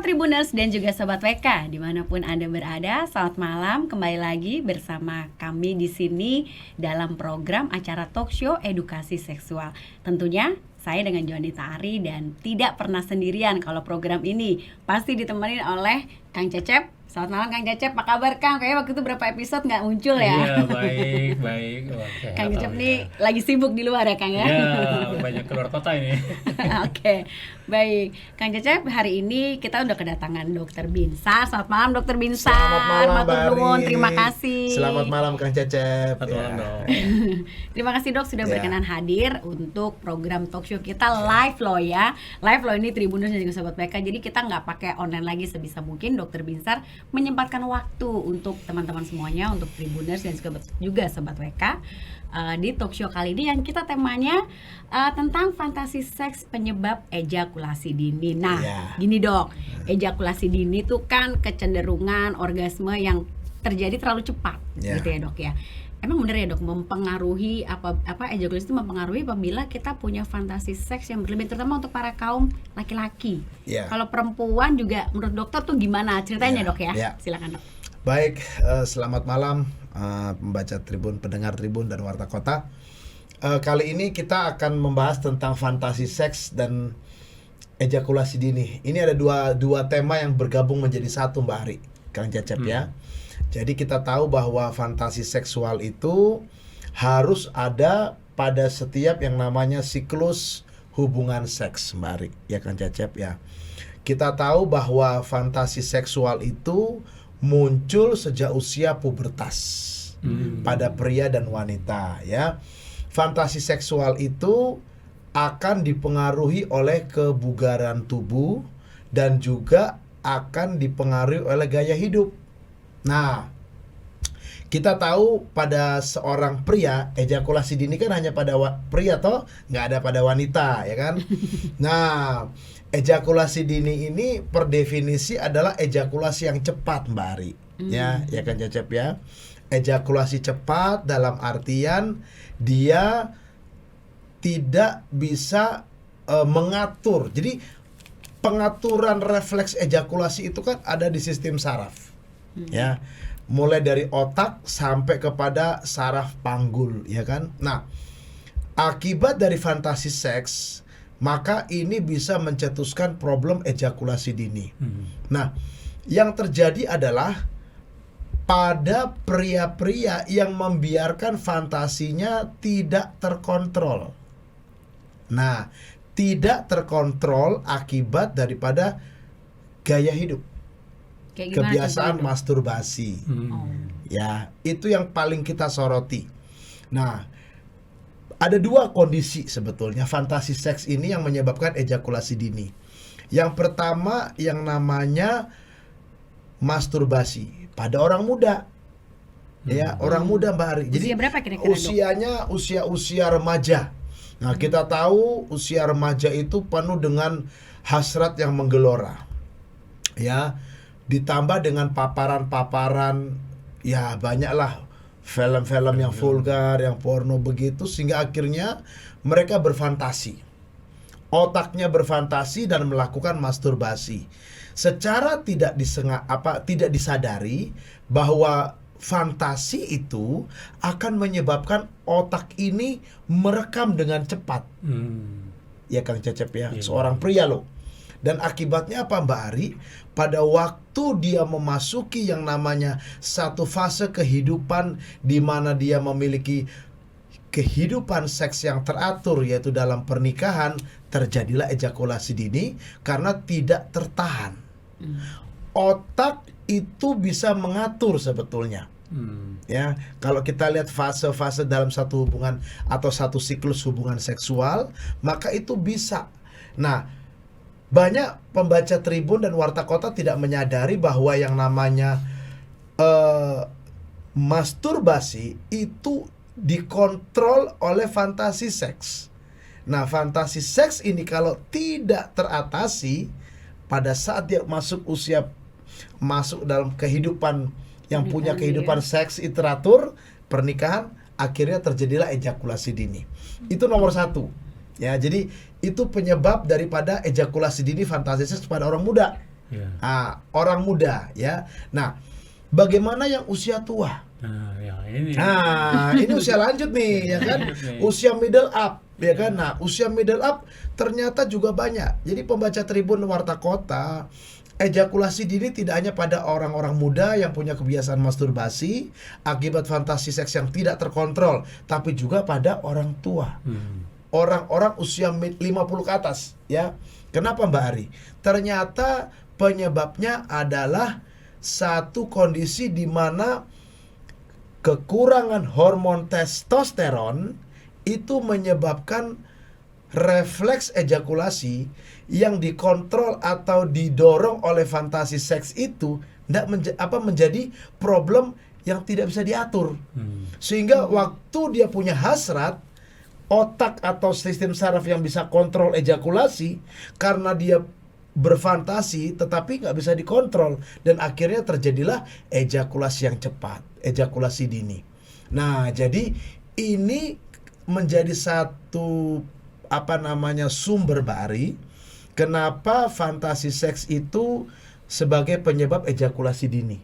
Tribuners dan juga Sobat WK dimanapun Anda berada, selamat malam. Kembali lagi bersama kami di sini dalam program acara talk show edukasi seksual. Tentunya saya dengan Jonita Ari dan tidak pernah sendirian kalau program ini pasti ditemani oleh Kang Cecep. Selamat malam Kang Cecep, apa kabar Kang? Kayaknya waktu itu berapa episode nggak muncul ya? Iya, baik. Kang Cecep nih lagi sibuk di luar ya Kang ya? Iya, banyak keluar kota ini. Oke, baik. Kang Cecep, hari ini kita udah kedatangan Dokter Binsar. Selamat malam Dokter Binsar. Selamat malam Matur Mbak nuwun, Ari. terima kasih. Selamat malam Kang Cecep. Selamat malam dong. Terima kasih Dok sudah Ya. berkenan hadir untuk program talk show kita live loh ya. Live loh ini Tribuners dan juga Sobat PK. Jadi kita nggak pakai online lagi, sebisa mungkin Dokter Binsar menyempatkan waktu untuk teman-teman semuanya, untuk Tribuners dan juga Sobat WK di talk show kali ini yang kita temanya tentang fantasi seks penyebab ejakulasi dini. Nah, Ya. gini Dok, ejakulasi dini itu kan kecenderungan orgasme yang terjadi terlalu cepat, Ya. gitu ya Dok ya. Emang bener ya Dok, mempengaruhi apa ejakulasi itu mempengaruhi apabila kita punya fantasi seks yang berlebih, terutama untuk para kaum laki-laki. Ya. Kalau perempuan juga menurut dokter tuh gimana ceritanya Ya, Dok ya? ya. Silakan Dok. Baik, selamat malam pembaca Tribun, pendengar Tribun dan Warta Kota. Kali ini kita akan membahas tentang fantasi seks dan ejakulasi dini. Ini ada dua tema yang bergabung menjadi satu Mbak Ari, Kang Cecep ya. Jadi kita tahu bahwa fantasi seksual itu harus ada pada setiap yang namanya siklus hubungan seks Mbak Ari, ya Kang Cecep ya. Kita tahu bahwa fantasi seksual itu muncul sejak usia pubertas pada pria dan wanita ya. Fantasi seksual itu akan dipengaruhi oleh kebugaran tubuh dan juga akan dipengaruhi oleh gaya hidup. Nah, kita tahu pada seorang pria ejakulasi dini kan hanya pada pria toh, nggak ada pada wanita ya kan. Nah, ejakulasi dini ini per definisi adalah ejakulasi yang cepat Mbak Ari. Ya kan Cecep ya. Ejakulasi cepat dalam artian dia tidak bisa mengatur. Jadi pengaturan refleks ejakulasi itu kan ada di sistem saraf. Ya. Mulai dari otak sampai kepada saraf panggul ya kan. Nah, akibat dari fantasi seks maka ini bisa mencetuskan problem ejakulasi dini. Nah, yang terjadi adalah pada pria-pria yang membiarkan fantasinya tidak terkontrol. Nah, tidak terkontrol akibat daripada gaya hidup, Kayak gimana kebiasaan contohnya, Dok? masturbasi. Oh. Ya, itu yang paling kita soroti. Nah, ada dua kondisi sebetulnya fantasi seks ini yang menyebabkan ejakulasi dini. Yang pertama yang namanya masturbasi pada orang muda. Ya, orang muda Mbak Ari. Jadi Usia berapa kira-kira, Dok? usianya usia remaja. Nah, kita tahu usia remaja itu penuh dengan hasrat yang menggelora. Ya, ditambah dengan paparan-paparan, ya banyaklah film-film yang vulgar, yang porno begitu, sehingga akhirnya mereka berfantasi. Otaknya berfantasi dan melakukan masturbasi. Secara tidak disadari bahwa fantasi itu akan menyebabkan otak ini merekam dengan cepat. Ya Kang Cecep ya, Iya. seorang pria loh. Dan akibatnya apa Mbak Ari? Pada waktu dia memasuki yang namanya satu fase kehidupan di mana dia memiliki kehidupan seks yang teratur, yaitu dalam pernikahan, terjadilah ejakulasi dini karena tidak tertahan. Otak itu bisa mengatur sebetulnya. Ya, kalau kita lihat fase-fase dalam satu hubungan atau satu siklus hubungan seksual, maka itu bisa. Nah, banyak pembaca Tribun dan Warta Kota tidak menyadari bahwa yang namanya masturbasi itu dikontrol oleh fantasi seks. Nah, fantasi seks ini kalau tidak teratasi pada saat dia masuk dalam kehidupan yang punya kehidupan seks teratur, pernikahan, akhirnya terjadilah ejakulasi dini. Itu nomor satu. Ya, jadi itu penyebab daripada ejakulasi dini fantasi seks pada orang muda. Iya. Orang muda ya. Nah, bagaimana yang usia tua? Nah, ya ini. Ini usia lanjut nih, ya kan? Lanjut nih. Usia middle up, ya kan? Nah, usia middle up ternyata juga banyak. Jadi pembaca Tribun Warta Kota, ejakulasi dini tidak hanya pada orang-orang muda yang punya kebiasaan masturbasi akibat fantasi seks yang tidak terkontrol, tapi juga pada orang tua. Orang-orang usia 50 ke atas, ya. Kenapa Mbak Ari? Ternyata penyebabnya adalah satu kondisi di mana kekurangan hormon testosteron itu menyebabkan refleks ejakulasi yang dikontrol atau didorong oleh fantasi seks itu menjadi problem yang tidak bisa diatur. Sehingga waktu dia punya hasrat, otak atau sistem saraf yang bisa kontrol ejakulasi, karena dia berfantasi tetapi nggak bisa dikontrol, dan akhirnya terjadilah ejakulasi yang cepat, ejakulasi dini. Nah, jadi ini menjadi satu sumber Bari kenapa fantasi seks itu sebagai penyebab ejakulasi dini.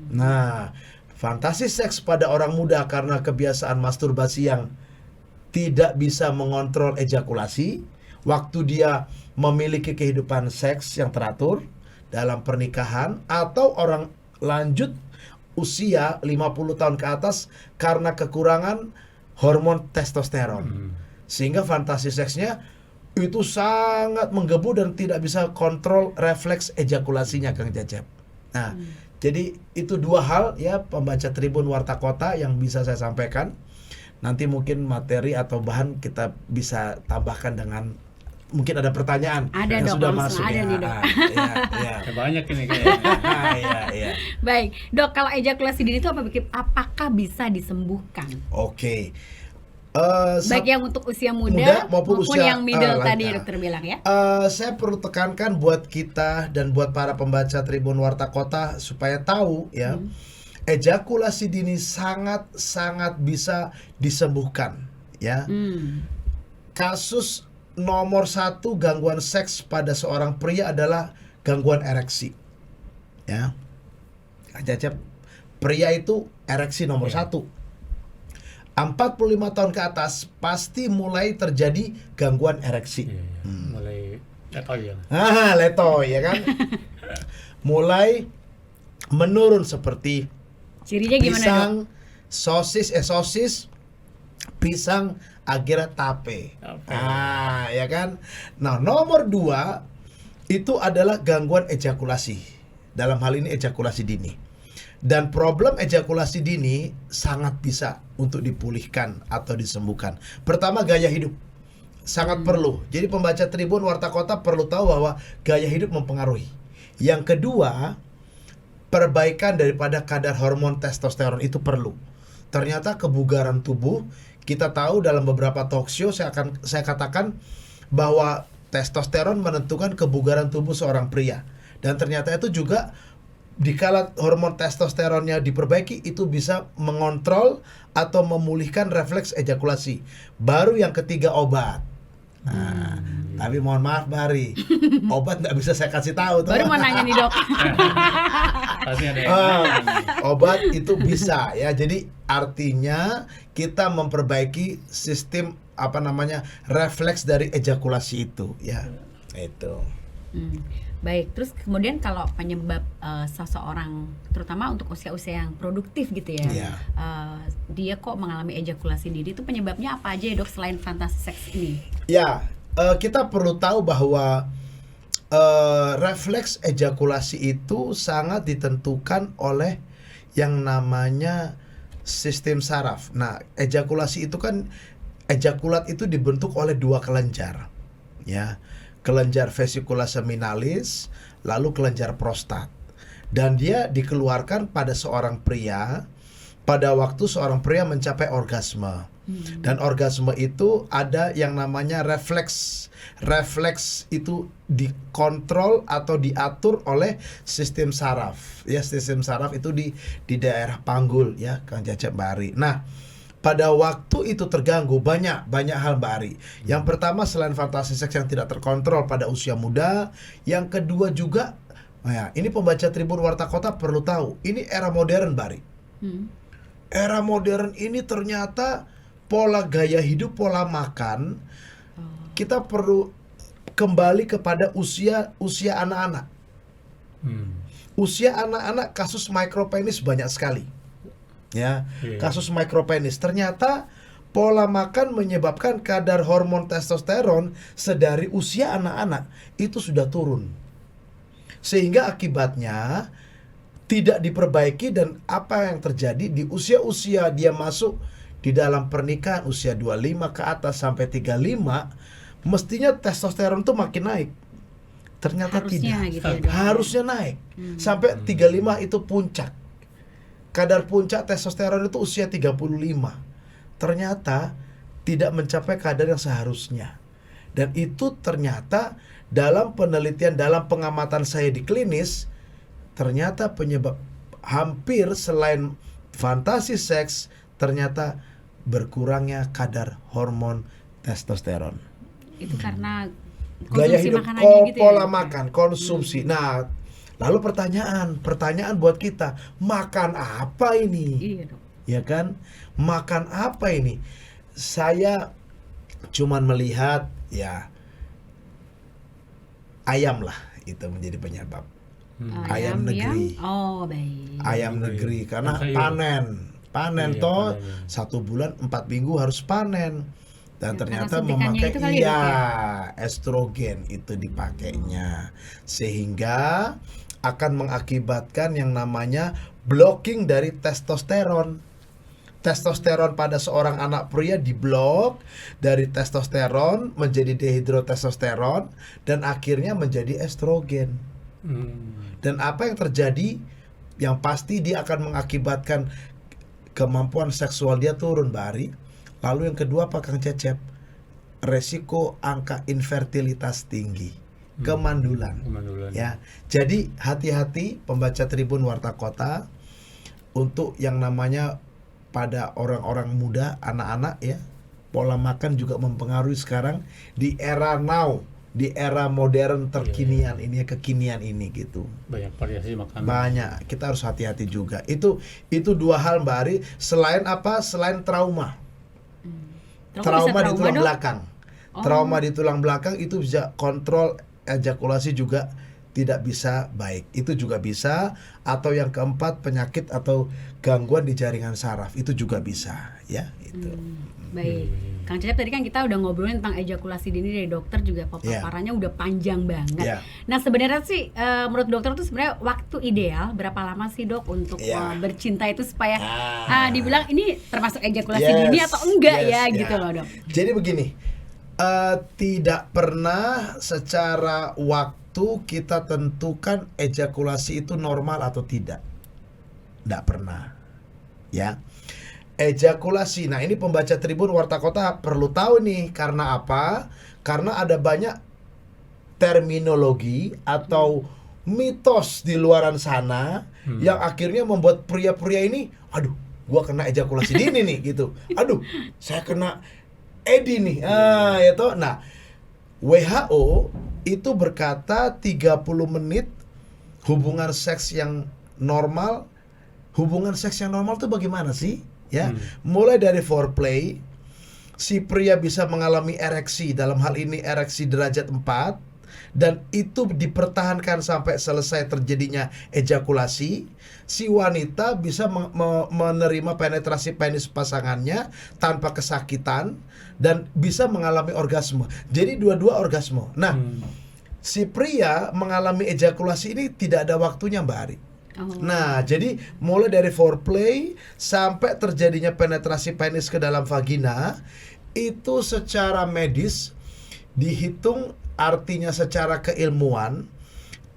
Nah, fantasi seks pada orang muda karena kebiasaan masturbasi yang tidak bisa mengontrol ejakulasi waktu dia memiliki kehidupan seks yang teratur dalam pernikahan, atau orang lanjut usia 50 tahun ke atas karena kekurangan hormon testosteron. Sehingga fantasi seksnya itu sangat menggebu dan tidak bisa kontrol refleks ejakulasinya, Kang Cecep. Nah, jadi itu dua hal ya pembaca Tribun Warta Kota yang bisa saya sampaikan. Nanti mungkin materi atau bahan kita bisa tambahkan dengan mungkin ada pertanyaan Ada yang dok, sudah langsung masuk ada ya. nih dok. Iya. Banyak ini kayaknya. Iya. Baik, dok, kalau ejakulasi dini itu apakah bisa disembuhkan? Oke. Baik yang untuk usia muda maupun usia yang middle tadi lanjut. dokter bilang ya. Saya perlu tekankan buat kita dan buat para pembaca Tribun Warta Kota supaya tahu ya, ejakulasi dini sangat bisa disembuhkan ya. Kasus nomor 1 gangguan seks pada seorang pria adalah gangguan ereksi ya. Cecep, pria itu ereksi nomor 1. 45 tahun ke atas pasti mulai terjadi gangguan ereksi. Mulai letoy ya. Letoy ya kan. Mulai menurun seperti Cirinya gimana pisang, dok? sosis, pisang akhirnya tape. Ya kan. Nah, nomor 2 itu adalah gangguan ejakulasi. Dalam hal ini ejakulasi dini. Dan problem ejakulasi dini sangat bisa untuk dipulihkan atau disembuhkan. Pertama, gaya hidup sangat perlu. Jadi pembaca Tribun Warta Kota perlu tahu bahwa gaya hidup mempengaruhi. Yang kedua, perbaikan daripada kadar hormon testosteron itu perlu. Ternyata kebugaran tubuh, kita tahu dalam beberapa talk show saya katakan bahwa testosteron menentukan kebugaran tubuh seorang pria. Dan ternyata itu juga dikala hormon testosteronnya diperbaiki, itu bisa mengontrol atau memulihkan refleks ejakulasi. Baru yang ketiga, obat. Tapi mohon maaf Bari, obat nggak bisa saya kasih tahu tuh. Baru mau nanya nih dok. Pasti ada yang Obat itu bisa ya. Jadi artinya kita memperbaiki sistem refleks dari ejakulasi itu ya. Itu. Baik, terus kemudian kalau penyebab seseorang, terutama untuk usia-usia yang produktif gitu ya, dia kok mengalami ejakulasi dini, itu penyebabnya apa aja ya dok selain fantasi seks ini? Ya, kita perlu tahu bahwa refleks ejakulasi itu sangat ditentukan oleh yang namanya sistem saraf. Nah, ejakulasi itu kan, ejakulat itu dibentuk oleh 2 kelenjar ya. Kelenjar vesicula seminalis, lalu kelenjar prostat. Dan dia dikeluarkan pada seorang pria pada waktu seorang pria mencapai orgasme. Dan orgasme itu ada yang namanya refleks. Refleks itu dikontrol atau diatur oleh sistem saraf. Ya, sistem saraf itu di daerah panggul ya, Kang Cecep Bari. Nah, pada waktu itu terganggu banyak hal Mbak Ari. Yang pertama, selain fantasi seks yang tidak terkontrol pada usia muda, yang kedua juga Nah, ya, ini pembaca Tribun Warta Kota perlu tahu, ini era modern, Bari. Era modern ini ternyata pola gaya hidup, pola makan, kita perlu kembali kepada usia anak-anak. Usia anak-anak kasus micropenis banyak sekali. Ya, kasus micropenis. Ternyata pola makan menyebabkan kadar hormon testosteron sedari usia anak-anak itu sudah turun. Sehingga akibatnya tidak diperbaiki, dan apa yang terjadi di usia-usia dia masuk di dalam pernikahan usia 25 ke atas sampai 35, mestinya testosteron itu makin naik. Ternyata Harusnya tidak. gitu ya, Dok. Harusnya naik. Sampai 35 itu puncak. Kadar puncak testosteron itu usia 35. Ternyata tidak mencapai kadar yang seharusnya. Dan itu ternyata dalam penelitian, dalam pengamatan saya di klinis, ternyata penyebab hampir selain fantasi seks, ternyata berkurangnya kadar hormon testosteron. Itu karena Gaya konsumsi hidup, makanannya gitu ya, pola Dok? makan, konsumsi. Nah, lalu pertanyaan buat kita, makan apa ini? Iya, Dok. Ya kan? Makan apa ini? Saya cuman melihat ya ayam lah, itu menjadi penyebab. Ayam negeri. Oh, baik. Ayam negeri karena Sayur. panen Iya, toh panen. 1 bulan 4 minggu harus panen, dan Ya, ternyata karena suntikannya memakai itu kali ya, Dok, estrogen itu dipakainya, sehingga akan mengakibatkan yang namanya blocking dari testosteron. Testosteron pada seorang anak pria diblok dari testosteron menjadi dehidrotestosteron dan akhirnya menjadi estrogen. Dan apa yang terjadi? Yang pasti dia akan mengakibatkan kemampuan seksual dia turun, Bari. Lalu yang kedua, Pak Kang Cecep, resiko angka infertilitas tinggi, kemandulan. Ya, jadi hati-hati pembaca Tribun Warta Kota untuk yang namanya pada orang-orang muda, anak-anak ya. Pola makan juga mempengaruhi sekarang di era now, di era modern terkinian ini, kekinian ini gitu. Banyak variasi makanan. Banyak, kita harus hati-hati juga. Itu 2 hal, Mbak Ari. Selain apa? Selain trauma. Trauma di tulang Dok? belakang. Oh. Trauma di tulang belakang itu bisa kontrol ejakulasi juga tidak bisa baik. Itu juga bisa. Atau yang keempat, penyakit atau gangguan di jaringan saraf itu juga bisa, ya. Itu. Baik. Kang Cecep, tadi kan kita udah ngobrolin tentang ejakulasi dini dari dokter juga, paparannya udah panjang banget. Yeah. Nah, sebenarnya sih menurut dokter tuh sebenarnya waktu ideal berapa lama sih, Dok, untuk bercinta itu supaya dibilang ini termasuk ejakulasi dini atau enggak gitu loh, Dok. Jadi begini, tidak pernah secara waktu kita tentukan ejakulasi itu normal atau tidak. Tidak pernah. Ya. Ejakulasi. Nah, ini pembaca Tribun Warta Kota perlu tahu nih, karena apa? Karena ada banyak terminologi atau mitos di luaran sana yang akhirnya membuat pria-pria ini, aduh, gua kena ejakulasi dini nih gitu. Aduh, saya kena EDI nih. Itu. Nah, WHO itu berkata 30 menit hubungan seks yang normal. Hubungan seks yang normal itu bagaimana sih? Ya, mulai dari foreplay, si pria bisa mengalami ereksi, dalam hal ini ereksi derajat 4, dan itu dipertahankan sampai selesai terjadinya ejakulasi. Si wanita bisa menerima penetrasi penis pasangannya tanpa kesakitan dan bisa mengalami orgasme. Jadi dua-dua orgasme. Nah, si pria mengalami ejakulasi ini tidak ada waktunya, Mbak Ari. Nah, jadi mulai dari foreplay sampai terjadinya penetrasi penis ke dalam vagina, itu secara medis dihitung, artinya secara keilmuan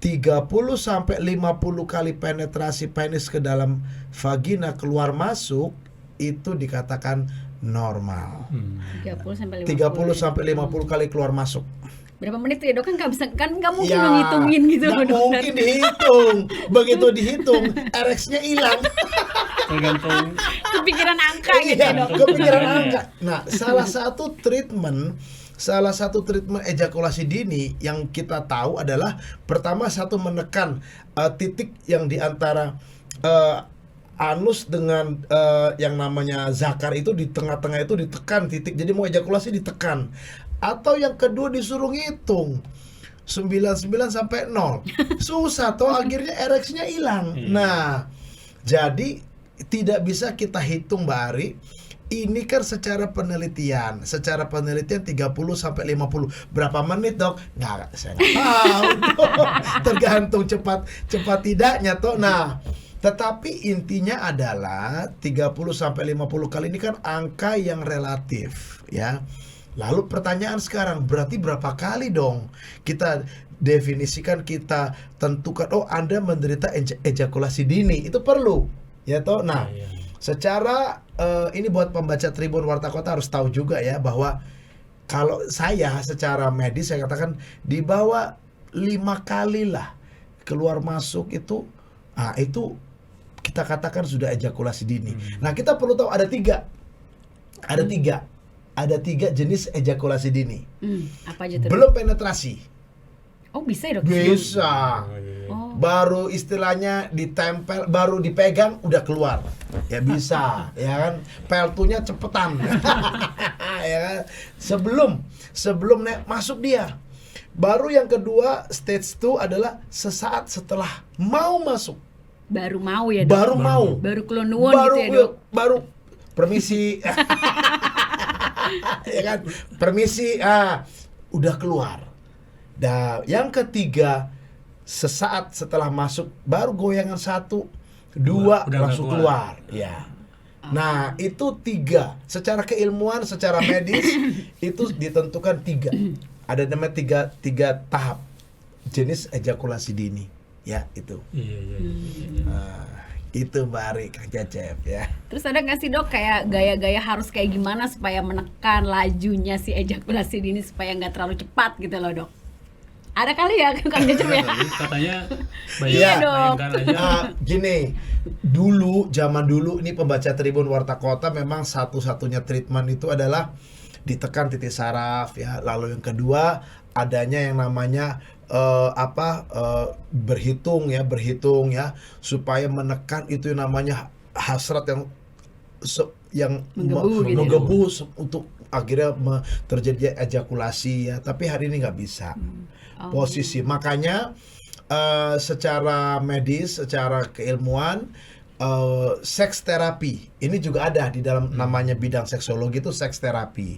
30 sampai 50 kali penetrasi penis ke dalam vagina keluar masuk itu dikatakan normal. 30 sampai 50 kali keluar masuk. Berapa menit tuh ya, Dok? Kan nggak bisa, kan nggak mungkin ngitungin gitu loh, nggak dokter. mungkin dihitung. Begitu dihitung, ereksinya hilang. Tergantung Kepikiran angka gitu ya, Dok. Kepikiran angka. Nah, salah satu treatment Salah satu treatment ejakulasi dini yang kita tahu adalah pertama satu menekan titik yang di antara anus dengan yang namanya zakar itu di tengah-tengah itu ditekan titik. Jadi mau ejakulasi ditekan. Atau yang kedua disuruh ngitung 99 sampai 0. Susah toh akhirnya ereksinya hilang. Nah, jadi tidak bisa kita hitung Mbak Ari. Ini kan secara penelitian 30 sampai 50. Berapa menit, Dok? Saya nggak tahu. Tergantung cepat tidaknya toh. Nah, tetapi intinya adalah 30 sampai 50 kali ini kan angka yang relatif, ya. Lalu pertanyaan sekarang, berarti berapa kali dong kita definisikan, kita tentukan, oh Anda menderita ejakulasi dini, itu perlu, ya toh. Nah, secara ini buat pembaca Tribun Warta Kota harus tahu juga ya, bahwa kalau saya secara medis saya katakan di bawah 5 kali lah keluar masuk itu, itu kita katakan sudah ejakulasi dini. Nah, kita perlu tahu ada tiga jenis ejakulasi dini. Apa aja tuh? Belum penetrasi. Oh, bisa ya, Dok? Bisa. Oh. Baru istilahnya ditempel, baru dipegang udah keluar. Ya bisa, ya kan? Peltunya cepetan. Ya kan? Sebelum masuk dia. Baru yang kedua, stage 2 adalah sesaat setelah mau masuk. Baru mau ya, Dok? Baru mau. Baru kelunuan gitu ya, Dok? Baru permisi. Ya kan? Permisi, udah keluar. Dan yang ketiga, sesaat setelah masuk baru goyangan 1, 2 langsung keluar. Ya. Nah, itu 3. Secara keilmuan, secara medis itu ditentukan 3. Ada namanya 3 tahap jenis ejakulasi dini. Ya, itu. Iya. Itu Mbak Ari, Kang Cecep ya. Terus ada nggak sih, Dok, kayak gaya-gaya harus kayak gimana supaya menekan lajunya si ejakulasi dini supaya nggak terlalu cepat gitu loh, Dok? Ada kali ya, Kang Cecep ya? Katanya Iya, Dok. bayangkan aja. Gini, zaman dulu ini pembaca Tribun Warta Kota memang satu-satunya treatment itu adalah ditekan titik saraf ya. Lalu yang kedua adanya yang namanya berhitung ya supaya menekan itu yang namanya hasrat yang menggebu untuk akhirnya terjadi ejakulasi ya. Tapi hari ini nggak bisa. Posisi makanya secara medis, secara keilmuan, seks terapi ini juga ada di dalam namanya bidang seksologi itu seks terapi.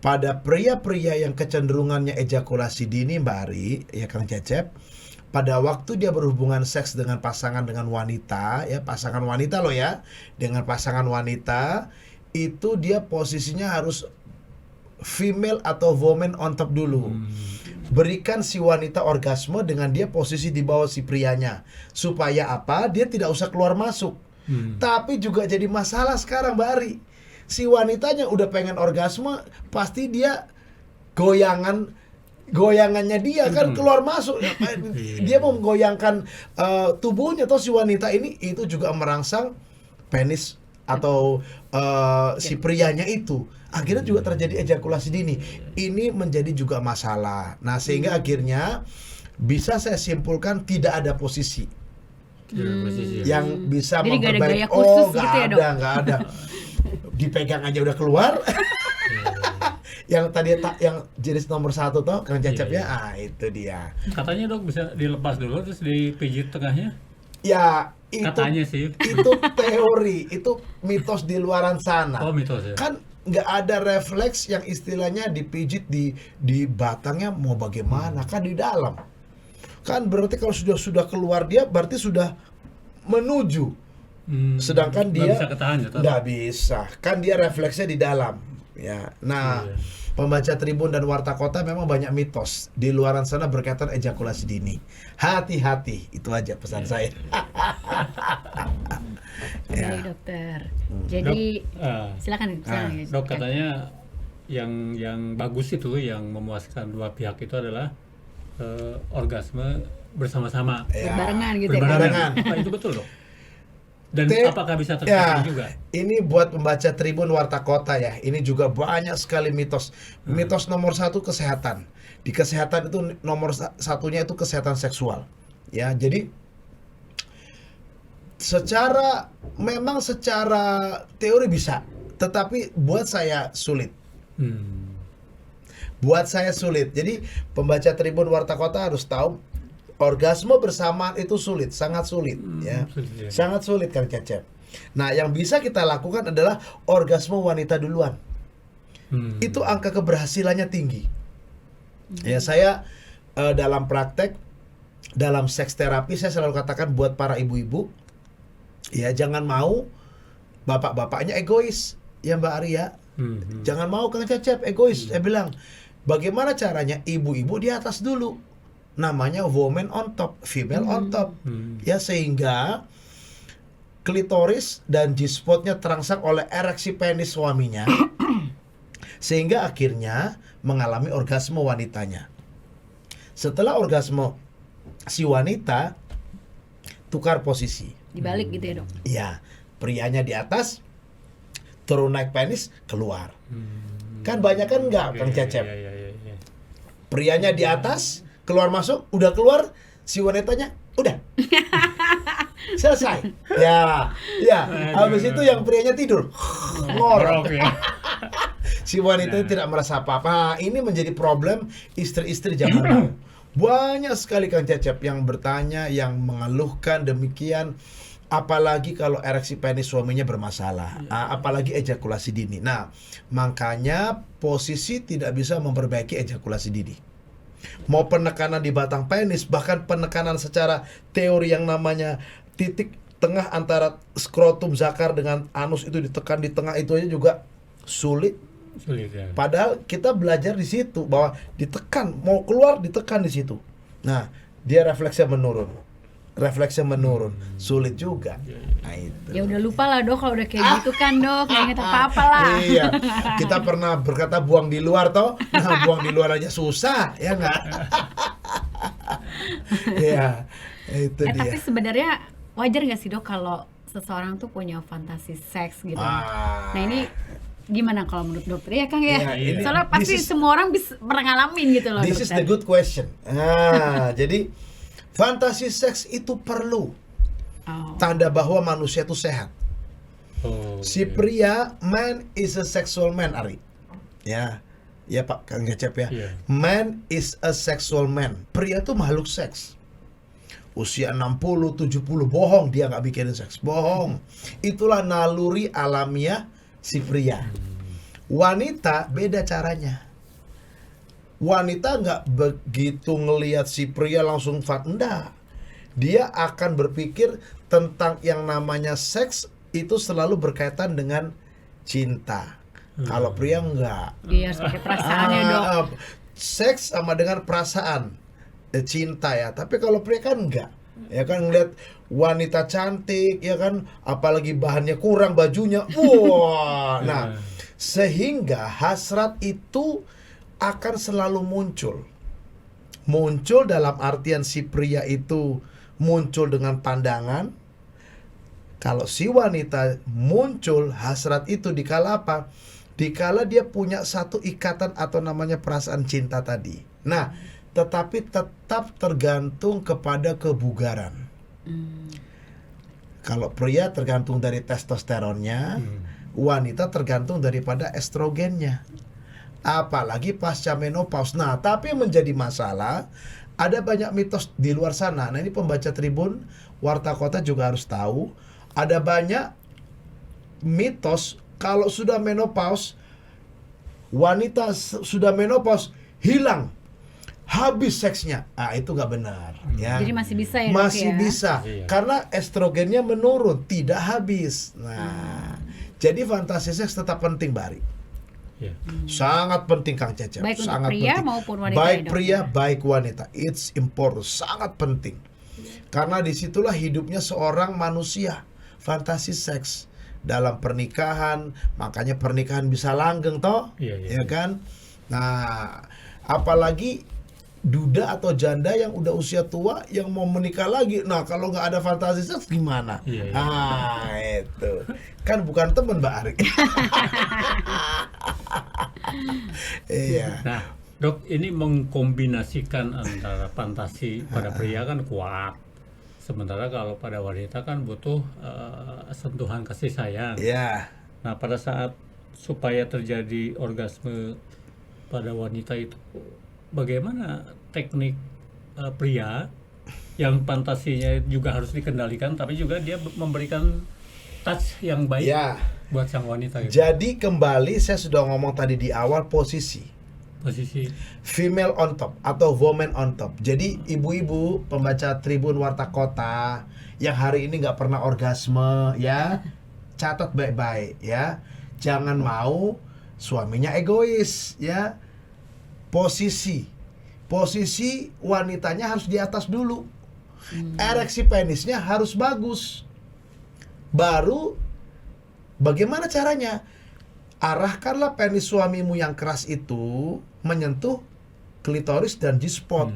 Pada pria-pria yang kecenderungannya ejakulasi dini, Mbak Ari, ya Kang Cecep, pada waktu dia berhubungan seks dengan pasangan dengan wanita, ya pasangan wanita loh ya, dengan pasangan wanita itu dia posisinya harus female atau woman on top dulu. Berikan si wanita orgasme dengan dia posisi di bawah si prianya. Supaya apa? Dia tidak usah keluar masuk. Tapi juga jadi masalah sekarang Mbak Ari. Si wanitanya udah pengen orgasme, pasti dia goyangannya dia kan keluar masuk. Dia mau menggoyangkan tubuhnya, atau si wanita ini itu juga merangsang penis atau si prianya itu. Akhirnya juga terjadi ejakulasi dini. Ini menjadi juga masalah. Nah, sehingga akhirnya bisa saya simpulkan tidak ada posisi yang bisa memperbaiki. Nggak ada. Dipegang aja udah keluar. Yang tadi yang jenis nomor 1 toh Kang Cecep ya, itu dia. Katanya, Dok, bisa dilepas dulu terus dipijit tengahnya. Ya, itu katanya sih. Itu teori, itu mitos di luaran sana. Oh, mitos ya. Kan nggak ada refleks yang istilahnya dipijit di batangnya, mau bagaimana kan di dalam. Kan berarti kalau sudah keluar dia berarti sudah menuju. Sedangkan dia nggak bisa ketahan ya, nggak bisa, kan dia refleksnya di dalam ya. Nah, pembaca Tribun dan Warta Kota memang banyak mitos di luaran sana berkaitan ejakulasi dini. Hati-hati, itu aja pesan saya. Baik, dokter. Jadi silakan. Dok, katanya yang bagus itu, yang memuaskan dua pihak itu adalah orgasme bersama-sama. Berbarengan gitu ya. Berbarengan. Itu betul, Dok? Dan apakah bisa terjadi juga? Ini buat pembaca Tribun Warta Kota ya. Ini juga banyak sekali mitos. Mitos nomor 1 kesehatan. Di kesehatan itu nomor satunya itu kesehatan seksual. Ya, jadi memang secara teori bisa, tetapi buat saya sulit. Buat saya sulit. Jadi pembaca Tribun Warta Kota harus tahu orgasme bersamaan itu sulit, sangat sulit ya. Sangat sulit Kang Cecep. Nah, yang bisa kita lakukan adalah orgasme wanita duluan. Itu angka keberhasilannya tinggi. Ya, saya dalam praktek dalam seks terapi saya selalu katakan buat para ibu-ibu ya, jangan mau bapak-bapaknya egois ya Mbak Arya. Jangan mau Kang Cecep egois. Saya bilang, bagaimana caranya ibu-ibu di atas dulu. Namanya woman on top, female on top. Ya, sehingga klitoris dan G-spotnya terangsang oleh ereksi penis suaminya. Sehingga akhirnya mengalami orgasme wanitanya. Setelah orgasme si wanita, tukar posisi. Dibalik gitu ya dok? Ya, prianya di atas, turun naik penis, keluar. Kan banyak kan enggak Kang Cecep? Prianya di atas, keluar masuk, udah keluar, si wanitanya udah selesai. Ya, habis itu yang prianya tidur, ngorok ya. Si wanita tidak merasa apa-apa. Nah, ini menjadi problem istri-istri zaman now. Banyak sekali Kang Cecep yang bertanya, yang mengeluhkan demikian. Apalagi kalau ereksi penis suaminya bermasalah, apalagi ejakulasi dini. Nah, makanya posisi tidak bisa memperbaiki ejakulasi dini. Mau penekanan di batang penis, bahkan penekanan secara teori yang namanya titik tengah antara skrotum zakar dengan anus itu ditekan di tengah, itu aja juga sulit ya. Padahal kita belajar di situ bahwa ditekan, mau keluar ditekan di situ. Nah, dia refleksnya menurun. Sulit juga. Nah, itu. Ya udah lupa lah dok kalau udah kayak gitu kan dok, nggak inget apa-apa lah. Iya, kita pernah berkata buang di luar toh, nah buang di luar aja susah, ya nggak? Iya, itu dia. Tapi sebenarnya wajar nggak sih dok kalau seseorang tuh punya fantasi seks gitu? Nah ini gimana kalau menurut dokter ya Kang ya? Soalnya pasti semua orang bisa pernah ngalamin gitu loh. This is the good question. Jadi fantasi seks itu perlu. Tanda bahwa manusia itu sehat. Si pria, man is a sexual man, Ari. Ya Pak Kang Cecep ya. Man is a sexual man. Pria itu makhluk seks. Usia 60, 70, bohong dia nggak mikirin seks. Bohong. Itulah naluri alamiah si pria. Wanita beda caranya. Wanita nggak begitu ngelihat si pria langsung enggak. Dia akan berpikir tentang yang namanya seks itu selalu berkaitan dengan cinta. Kalau pria enggak. Iya, harus pakai perasaannya dok. Seks sama dengan perasaan, cinta ya. Tapi kalau pria kan enggak. Ya kan ngeliat wanita cantik, ya kan, apalagi bahannya kurang bajunya. Wah, nah sehingga hasrat itu akan selalu muncul dalam artian si pria itu muncul dengan pandangan. Kalau si wanita muncul hasrat itu dikala apa? Dikala dia punya satu ikatan atau namanya perasaan cinta tadi. Nah, tetapi tetap tergantung kepada kebugaran. Kalau pria tergantung dari testosteronnya, wanita tergantung daripada estrogennya. Apalagi pasca menopause. Nah, tapi yang menjadi masalah, ada banyak mitos di luar sana. Nah, ini pembaca Tribun Warta Kota juga harus tahu, ada banyak mitos kalau sudah menopause, wanita sudah menopause hilang, habis seksnya. Ah, itu nggak benar. Ya. Jadi masih bisa ya? Masih dok, ya? bisa, karena estrogennya menurun, tidak habis. Nah, jadi fantasi seks tetap penting, Bari. Sangat penting Kang Cecep. Baik sangat untuk pria penting. maupun wanita. Baik pria, baik wanita. It's important, sangat penting. Karena disitulah hidupnya seorang manusia. Fantasi seks dalam pernikahan, makanya pernikahan bisa langgeng toh, ya kan? Nah, apalagi duda atau janda yang udah usia tua yang mau menikah lagi. Nah, kalau nggak ada fantasi seks gimana? Iya, iya. Ah, itu kan bukan temen Mbak Ari. Iya. Nah, Dok, ini mengkombinasikan antara fantasi pada pria kan kuat. Sementara kalau pada wanita kan butuh sentuhan kasih sayang. Iya. Nah, pada saat supaya terjadi orgasme pada wanita itu, bagaimana teknik pria yang fantasinya juga harus dikendalikan, tapi juga dia memberikan touch yang baik Ya. buat sang wanita gitu. Jadi kembali saya sudah ngomong tadi di awal posisi Posisi female on top atau woman on top. Jadi ibu-ibu pembaca Tribun Warta Kota yang hari ini nggak pernah orgasme ya, catat baik-baik ya. Jangan mau suaminya egois ya. Posisi wanitanya harus di atas dulu. Ereksi penisnya harus bagus. Baru bagaimana caranya? Arahkanlah penis suamimu yang keras itu menyentuh klitoris dan G-spot.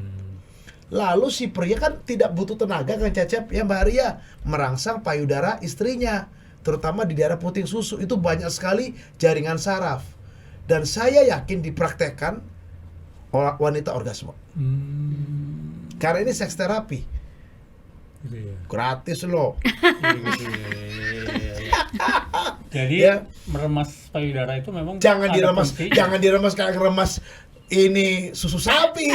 Lalu si pria kan tidak butuh tenaga kan Cecep ya Mbak Arya, merangsang payudara istrinya, terutama di daerah puting susu. Itu banyak sekali jaringan saraf. Dan saya yakin dipraktekkan wanita orgasme. Karena ini seks terapi. gitu ya. Gratis loh. Jadi Ya. meremas payudara itu memang Jangan ada diremas, fungsinya. jangan diremas kayak remas ini susu sapi.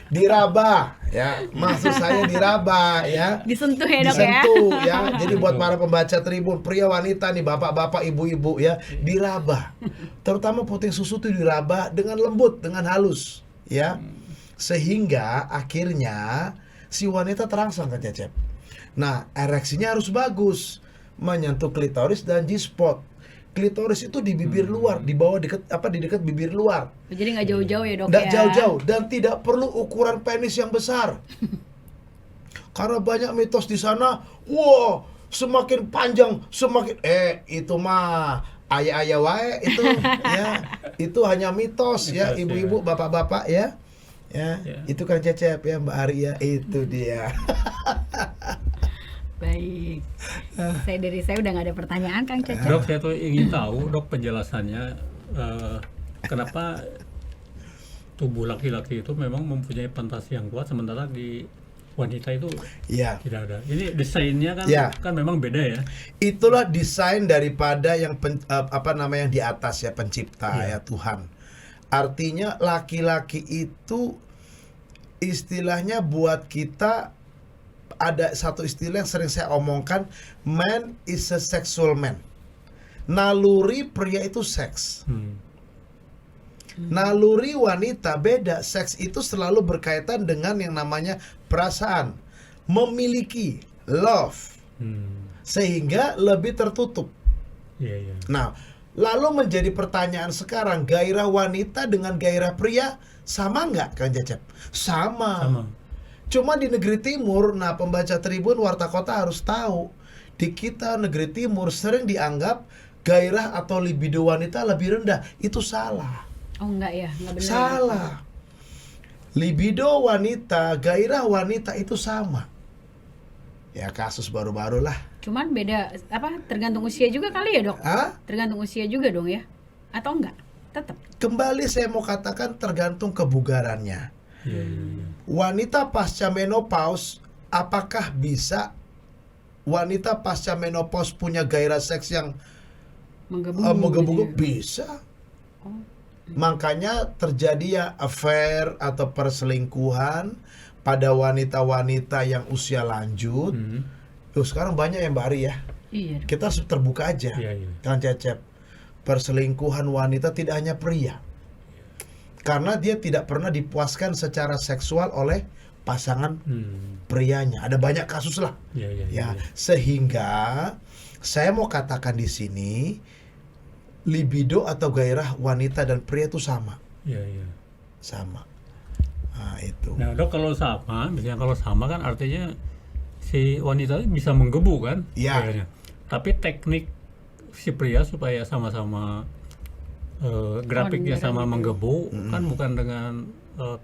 Diraba ya, maksud saya diraba ya. Disentuh ya, Dok, ya. Disentuh ya. Jadi buat para pembaca Tribun, pria wanita nih, bapak-bapak, ibu-ibu ya, diraba. Terutama puting susu tuh diraba dengan lembut, dengan halus ya. Sehingga akhirnya si wanita terangsang kan Cecep. Nah, ereksinya harus bagus, menyentuh klitoris dan G-spot. Klitoris itu di bibir luar, di bawah di dekat bibir luar. Jadi nggak jauh-jauh ya, Dok, Nggak ya. jauh-jauh dan tidak perlu ukuran penis yang besar. Karena banyak mitos di sana, wah, semakin panjang semakin itu mah ayah-ayah wae itu ya. Itu hanya mitos ya, Mitos, ibu-ibu, ya. bapak-bapak ya. Ya, Ya. itu kan Cecep ya Mbak Arya, itu dia. Baik. Saya udah nggak ada pertanyaan, Kang Cecep. Dok, saya tuh ingin tahu, Dok, penjelasannya kenapa tubuh laki-laki itu memang mempunyai fantasi yang kuat, sementara di wanita itu Ya. tidak ada. Ini desainnya kan Ya. kan memang beda ya. Itulah desain daripada yang yang di atas ya, pencipta Iya. ya, Tuhan. Artinya laki-laki itu istilahnya buat kita, ada satu istilah yang sering saya omongkan, man is a sexual man. Naluri pria itu seks. Naluri wanita beda. Seks itu selalu berkaitan dengan yang namanya perasaan, memiliki, love, sehingga lebih tertutup. Iya, iya. Nah, lalu menjadi pertanyaan sekarang, gairah wanita dengan gairah pria sama nggak Kang Cecep? Sama. Sama. Cuma di negeri timur, nah pembaca Tribun Warta Kota harus tahu, di kita negeri timur sering dianggap gairah atau libido wanita lebih rendah. Itu salah. Oh, enggak ya, enggak benar. Salah. Libido wanita, gairah wanita itu sama. Ya kasus baru-baru lah. Cuman beda tergantung usia juga kali ya, Dok? Hah? Tergantung usia juga dong ya? Atau enggak? Tetap. Kembali saya mau katakan tergantung kebugarannya. Iya, iya, iya. Wanita pasca menopause, apakah bisa wanita pasca menopause punya gairah seks yang menggebu-gebu? Bisa. Oh. Makanya terjadi ya affair atau perselingkuhan pada wanita-wanita yang usia lanjut. Tuh sekarang banyak yang Mbak Ari ya. Iya. Kita harus terbuka aja. Iya, iya. Kang Cecep. Perselingkuhan wanita tidak hanya pria. Karena dia tidak pernah dipuaskan secara seksual oleh pasangan prianya. Ada banyak kasus lah. Iya, iya, Ya, iya. sehingga saya mau katakan di sini libido atau gairah wanita dan pria itu sama. Iya, iya. Sama. Nah, itu. Nah, Dok, kalau sama kan artinya si wanita bisa menggebu kan? Iya. Kayaknya. Tapi teknik si pria supaya sama-sama grafiknya sama menggebu kan bukan dengan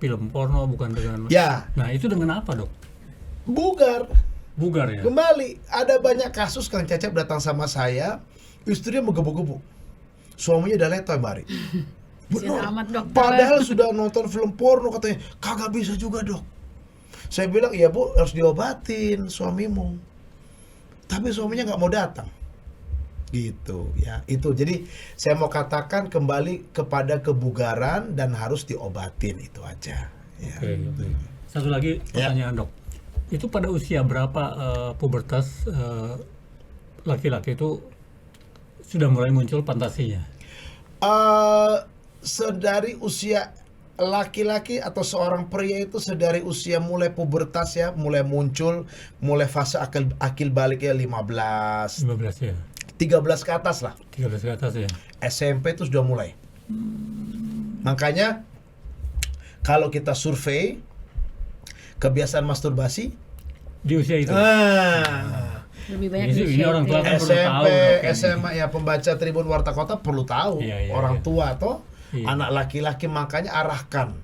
film porno, bukan dengan. Ya, Nah itu dengan apa dok? bugar. Bugar ya. Kembali, ada banyak kasus Kang Cecep datang sama saya, istrinya menggebu-gebu. Suaminya udah letoy, Mbak Ari. Kasihan amat, dokter. Padahal sudah nonton film porno, katanya, kagak bisa juga dok. Saya bilang, iya bu, harus diobatin suamimu. Tapi suaminya nggak mau datang. Gitu ya, itu. Jadi saya mau katakan kembali kepada kebugaran dan harus diobatin, itu aja. Ya. Oke. Satu lagi pertanyaan dok. Itu pada usia berapa pubertas laki-laki itu sudah mulai muncul fantasinya? Sedari usia laki-laki atau seorang pria itu sedari usia mulai pubertas ya, mulai muncul, mulai fase akil baliknya 15, 15 ya. 13 ke atas lah. 13 ke atas ya. SMP itu sudah mulai. Makanya kalau kita survei kebiasaan masturbasi Di usia itu. Lebih banyak Ini usia orang itu tua ya. kan perlu SMP, tahu, dok, ini. SMA ya, pembaca Tribun Warta Kota perlu tahu. Iya, Orang iya. tua atau Iya. anak laki-laki, makanya arahkan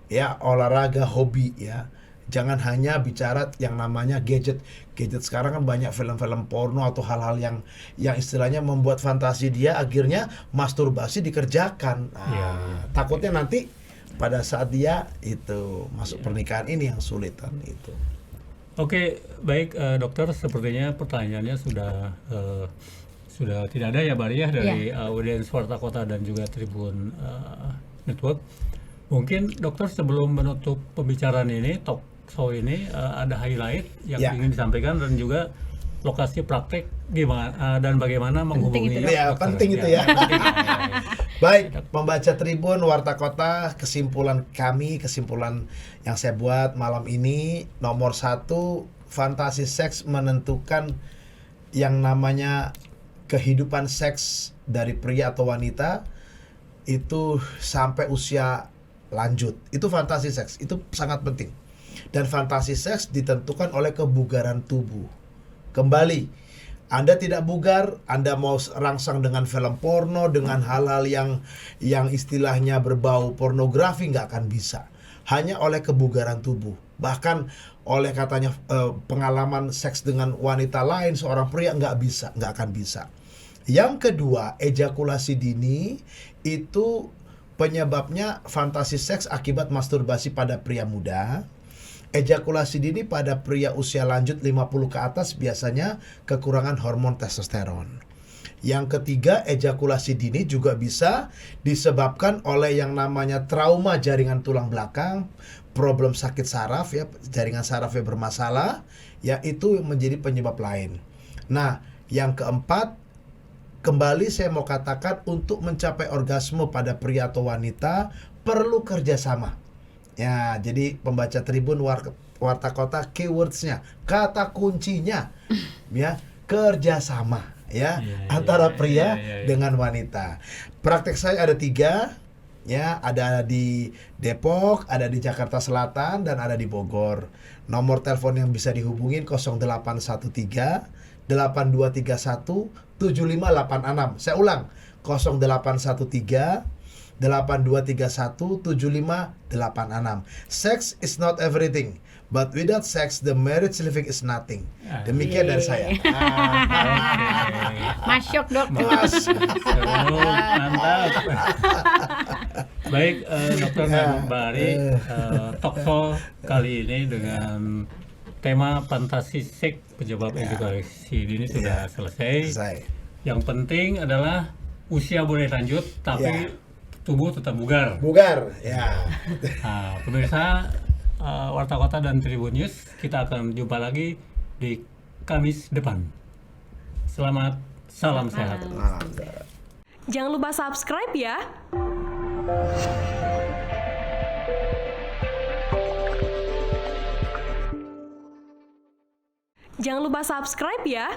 ya olahraga, hobi ya. Jangan hanya bicara yang namanya gadget. Gadget sekarang kan banyak film-film porno atau hal-hal yang istilahnya membuat fantasi dia, akhirnya masturbasi dikerjakan. Nah, Iya. takutnya nanti pada saat dia itu masuk pernikahan ini yang sulit kan itu. Oke, baik dokter, sepertinya pertanyaannya sudah tidak ada ya Bari ya dari audiens Warta Kota dan juga Tribun Network. Mungkin dokter sebelum menutup pembicaraan ini, talk show ini, ada highlight yang ingin disampaikan dan juga lokasi praktek gimana dan bagaimana menghubungi itu, Ya, dokter. penting itu ya. Penting. Baik, pembaca Tribun Warta Kota, kesimpulan yang saya buat malam ini, nomor 1, fantasi seks menentukan yang namanya kehidupan seks dari pria atau wanita itu sampai usia lanjut. Itu fantasi seks, itu sangat penting. Dan fantasi seks ditentukan oleh kebugaran tubuh. Kembali, Anda tidak bugar, Anda mau rangsang dengan film porno, dengan hal-hal yang istilahnya berbau pornografi, nggak akan bisa. Hanya oleh kebugaran tubuh. Bahkan oleh katanya pengalaman seks dengan wanita lain, seorang pria nggak akan bisa. Yang kedua, ejakulasi dini itu penyebabnya fantasi seks akibat masturbasi pada pria muda. Ejakulasi dini pada pria usia lanjut 50 ke atas biasanya kekurangan hormon testosteron. Yang ketiga, ejakulasi dini juga bisa disebabkan oleh yang namanya trauma jaringan tulang belakang, problem sakit saraf ya, jaringan sarafnya bermasalah, ya itu menjadi penyebab lain. Nah, yang keempat, kembali saya mau katakan untuk mencapai orgasme pada pria atau wanita perlu kerjasama. Ya, jadi pembaca Tribun Warta Kota, keywordsnya, kata kuncinya, ya kerjasama, ya antara pria dengan wanita. Praktek saya ada 3, ya ada di Depok, ada di Jakarta Selatan, dan ada di Bogor. Nomor telepon yang bisa dihubungin 0813 8231 7586. Saya ulang, 0813 8231 7586. Sex is not everything, but without sex the marriage living is nothing. Demikian dari saya. Masyok dokter. Mantap. Baik, dokter Bari, talk show kali ini dengan tema fantasi seks penyebab ejakulasi dini sudah selesai. Yang penting adalah usia boleh lanjut, tapi tubuh tetap bugar. Ya. Nah, pemirsa Warta Kota dan Tribun News, kita akan jumpa lagi di Kamis depan. Selamat, salam sehat. Jangan lupa subscribe ya. Jangan lupa subscribe ya.